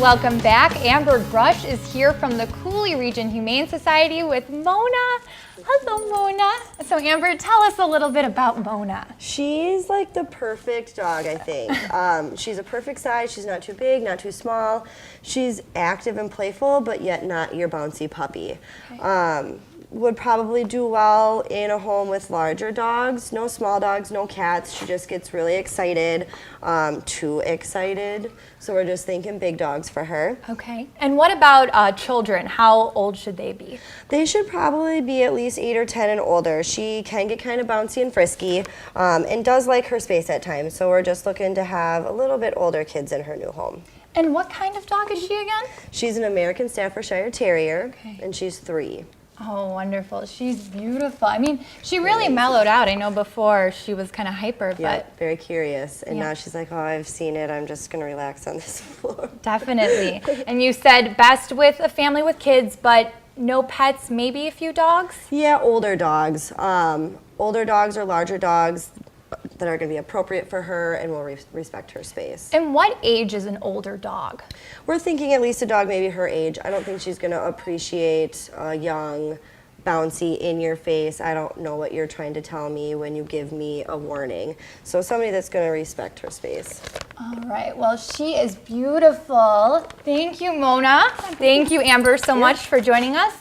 Welcome back. Amber Brush is here from the Cooley Region Humane Society with Mona. Hello, Mona. So Amber, tell us a little bit about Mona. She's like the perfect dog, I think. She's a perfect size. She's not too big, not too small. She's active and playful, but yet not your bouncy puppy. Okay. Would probably do well in a home with larger dogs. No small dogs, no cats. She just gets really excited, too excited. So we're just thinking big dogs for her. Okay. And what about children? How old should they be? They should probably be at least 8 or 10 and older. She can get kind of bouncy and frisky and does like her space at times. So we're just looking to have a little bit older kids in her new home. And what kind of dog is she again? She's an American Staffordshire Terrier, Okay. and she's 3. Oh, wonderful. She's beautiful. I mean, she really mellowed out. I know before she was kind of hyper, Yeah, but very curious. And Yeah. now she's like, oh, I've seen it. I'm just going to relax on this floor. definitely. And you said best with a family with kids, but no pets, maybe a few dogs? Yeah, older dogs. Older dogs or larger dogs that are going to be appropriate for her and will respect her space. And what age is an older dog? We're thinking at least a dog maybe her age. I don't think she's going to appreciate a young, bouncy, in your face. I don't know what you're trying to tell me when you give me a warning. So somebody that's going to respect her space. All right, well, she is beautiful. Thank you, Mona. Thank you, Amber, so much for joining us.